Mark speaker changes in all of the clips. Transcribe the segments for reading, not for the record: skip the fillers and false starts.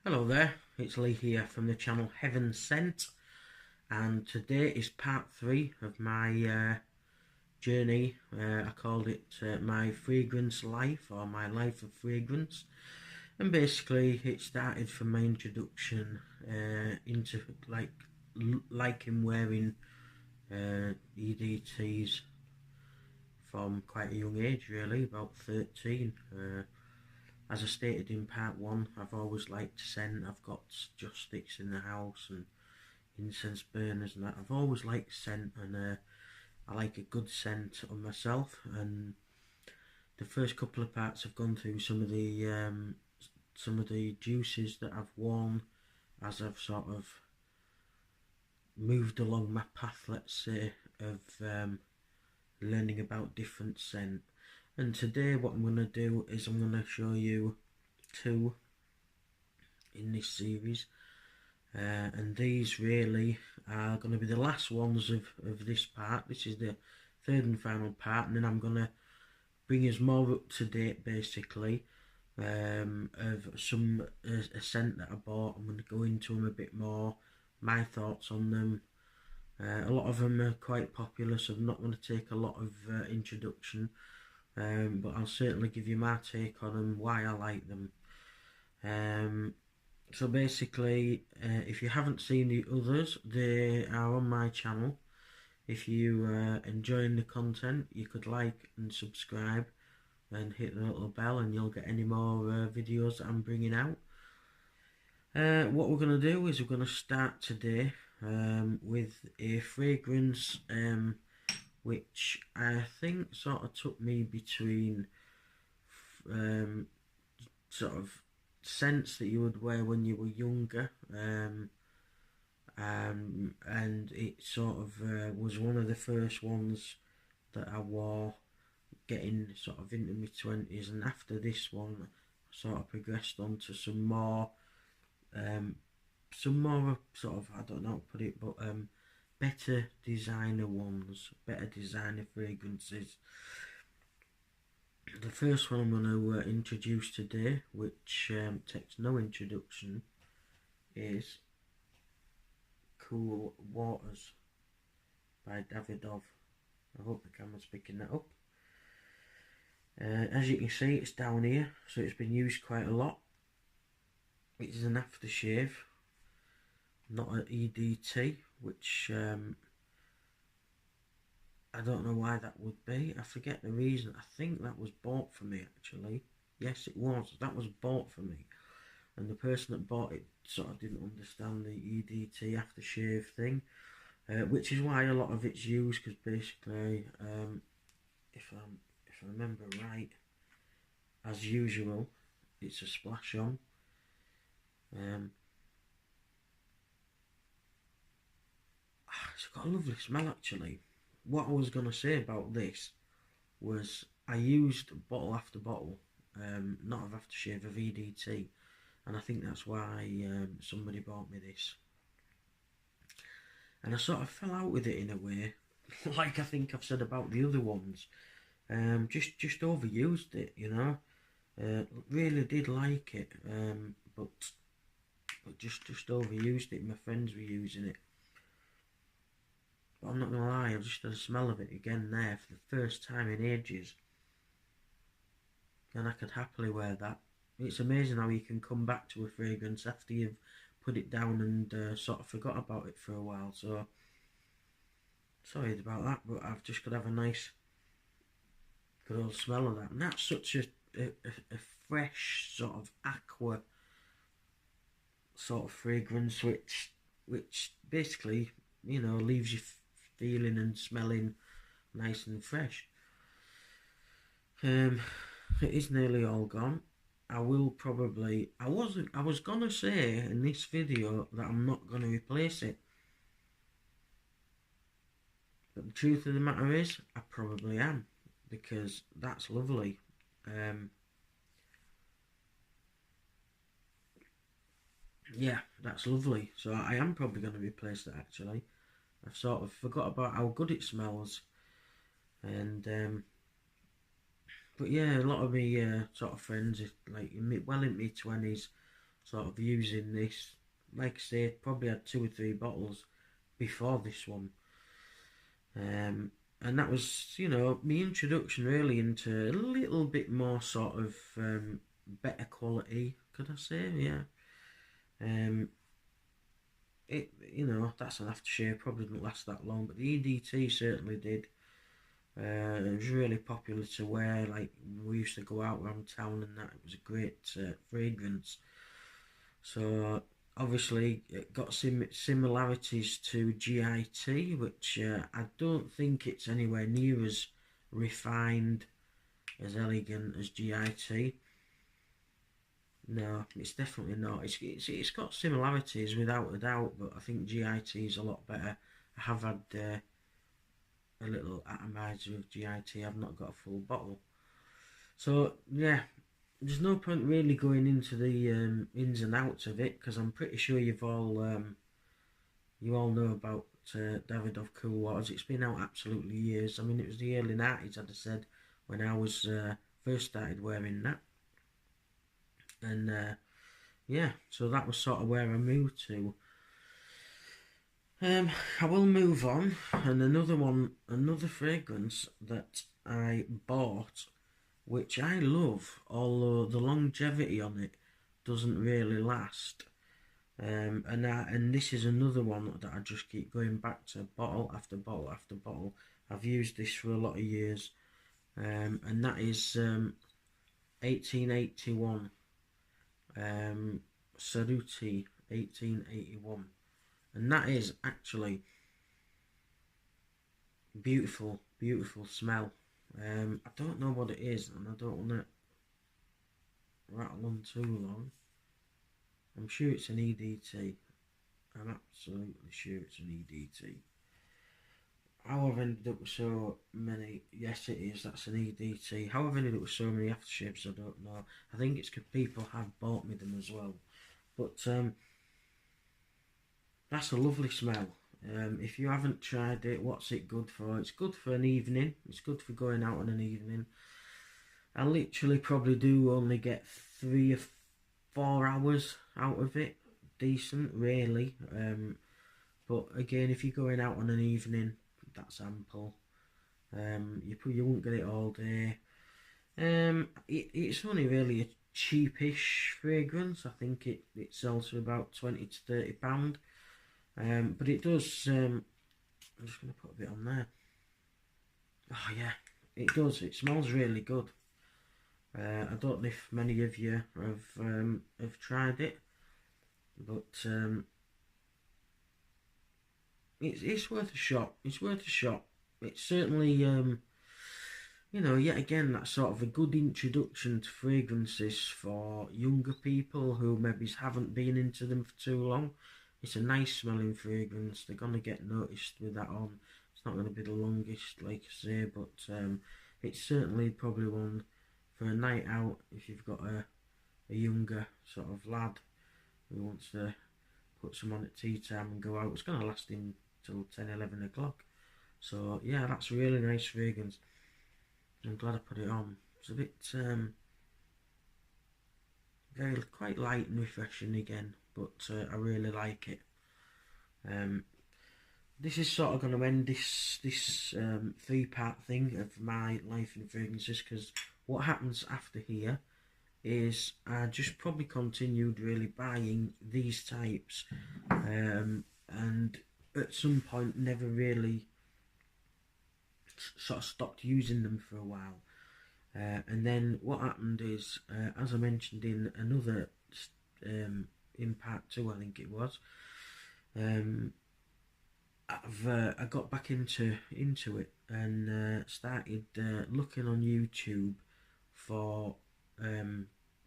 Speaker 1: Hello there, it's Lee here from the channel Heaven Sent, and today is part 3 of my journey. I called it my fragrance life, or my life of fragrance, and basically it started from my introduction into liking wearing EDTs from quite a young age, really, about 13. As I stated in part 1, I've always liked scent. I've got joss sticks in the house and incense burners and that. I've always liked scent, and I like a good scent on myself. And the first couple of parts have gone through some of the juices that I've worn as I've sort of moved along my path, let's say, of learning about different scent. And today what I'm going to do is I'm going to show you 2 in this series, and these really are going to be the last ones of this part. This is the 3rd and final part, and then I'm going to bring us more up to date, basically, of some a scent that I bought. I'm going to go into them a bit more, my thoughts on them. A lot of them are quite popular, so I'm not going to take a lot of introduction. But I'll certainly give you my take on them, why I like them. So basically, if you haven't seen the others, they are on my channel. If you are enjoying the content, you could like and subscribe and hit the little bell, and you'll get any more videos that I'm bringing out. What we're going to do is we're going to start today with a fragrance which I think sort of took me between sort of scents that you would wear when you were younger, and it sort of was one of the first ones that I wore getting sort of into my 20s, and after this one I sort of progressed on to some more sort of, I don't know how to put it, but better designer ones, better designer fragrances. The first one I'm going to introduce today, which takes no introduction, is Cool Waters by Davidoff. I hope the camera's picking that up. As you can see, it's down here, so it's been used quite a lot. It is an aftershave, not an EDT, which I don't know why that would be. I forget the reason. I think that was bought for me, actually. Yes, it was. That was bought for me. And the person that bought it sort of didn't understand the EDT aftershave thing, which is why a lot of it's used, because basically, if I remember right, as usual, it's a splash on. It's got a lovely smell, actually. What I was going to say about this was I used bottle after bottle, not of aftershave, of EDT, and I think that's why somebody bought me this. And I sort of fell out with it in a way, like I think I've said about the other ones. Just overused it, you know. Really did like it, but just overused it. My friends were using it. But I'm not gonna lie, I've just had a smell of it again there for the first time in ages, and I could happily wear that. It's amazing how you can come back to a fragrance after you've put it down and sort of forgot about it for a while. So sorry about that, but I've just got to have a nice good old smell of that. And that's such a fresh sort of aqua sort of fragrance, which basically, you know, leaves you feeling and smelling nice and fresh. It is nearly all gone. I was gonna say in this video that I'm not gonna replace it, but the truth of the matter is I probably am, because that's lovely. Yeah, that's lovely. So I am probably going to replace that, actually. I've sort of forgot about how good it smells, and but yeah, a lot of me sort of friends, like well in my 20s, sort of using this. Like I say, probably had 2 or 3 bottles before this one. And that was, my introduction really into a little bit more sort of better quality, could I say? Yeah. Um, that's an aftershave, probably didn't last that long, but the EDT certainly did. It was really popular to wear, like we used to go out around town and that. It was a great fragrance. So obviously it got similarities to GIT, which I don't think it's anywhere near as refined, as elegant as GIT. No, it's definitely not. It's got similarities without a doubt, but I think GIT is a lot better. I have had a little atomizer of GIT. I've not got a full bottle. So yeah, there's no point really going into the ins and outs of it, because I'm pretty sure you all know about Davidoff Cool Waters. It's been out absolutely years. I mean, it was the early 90s, I'd have said, when I was first started wearing that. And yeah, so that was sort of where I moved to. I will move on, and another fragrance that I bought, which I love, although the longevity on it doesn't really last. And this is another one that I just keep going back to, bottle after bottle after bottle. I've used this for a lot of years, and that is 1881, Cerruti 1881, and that is actually beautiful, beautiful smell. I don't know what it is, and I don't want to rattle on too long. I'm sure it's an EDT. I'm absolutely sure it's an EDT. How I've ended up with so many, yes it is, that's an EDT. How I've ended up with so many aftershaves, I don't know. I think it's because people have bought me them as well. But that's a lovely smell. If you haven't tried it, what's it good for? It's good for an evening. It's good for going out on an evening. I literally probably do only get 3 or 4 hours out of it. Decent, really. But again, if you're going out on an evening, that's ample. You won't get it all day. It's only really a cheapish fragrance. I think it sells for about £20 to £30. But it does. I'm just going to put a bit on there. Oh yeah, it does. It smells really good. I don't know if many of you have tried it, but it's worth a shot. It's worth a shot. It's certainly yet again, that's sort of a good introduction to fragrances for younger people who maybe haven't been into them for too long. It's a nice smelling fragrance. They're gonna get noticed with that on. It's not gonna be the longest, like I say, but it's certainly probably one for a night out if you've got a younger sort of lad who wants to put some on at tea time and go out. It's gonna last him till 10, 11 o'clock. So yeah, that's a really nice fragrance. I'm glad I put it on. It's a bit very quite light and refreshing again, but I really like it. This is sort of going to end this 3-part thing of my life in fragrances, because what happens after here is I just probably continued really buying these types, and at some point never really sort of stopped using them for a while. And then what happened is, as I mentioned in another in part 2, I think it was, I got back into it and started looking on YouTube for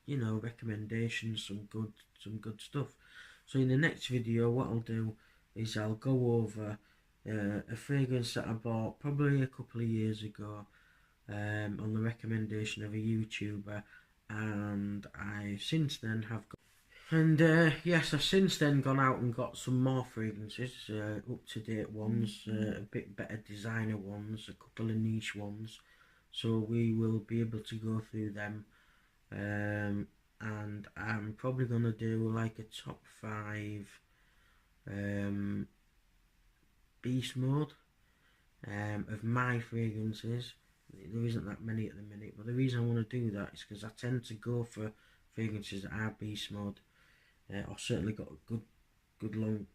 Speaker 1: recommendations, some good stuff. So in the next video, what I'll do is I'll go over a fragrance that I bought probably a couple of years ago, on the recommendation of a YouTuber, and I since then have got, and yes, I've since then gone out and got some more fragrances, up to date ones, a bit better designer ones, a couple of niche ones, so we will be able to go through them. and I'm probably gonna do like a top 5 beast mode of my fragrances. There isn't that many at the minute, but the reason I want to do that is because I tend to go for fragrances that are beast mode, or certainly got a good long,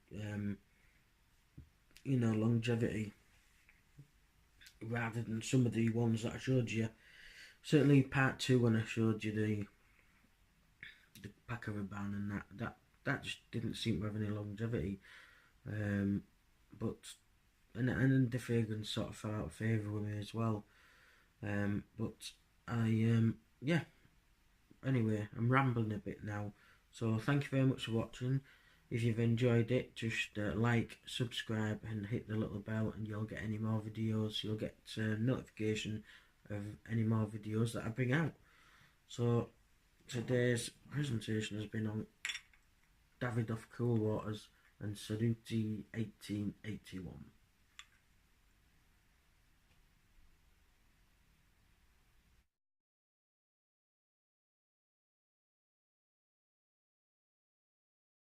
Speaker 1: longevity, rather than some of the ones that I showed you. Certainly, part 2 when I showed you the Paco Rabanne and that just didn't seem to have any longevity. But and the fragrance sort of fell out of favour with me as well. But yeah. Anyway, I'm rambling a bit now. So thank you very much for watching. If you've enjoyed it, just like, subscribe, and hit the little bell, and you'll get any more videos. You'll get notification of any more videos that I bring out. So today's presentation has been on Davidoff Cool Waters and Cerruti 1881.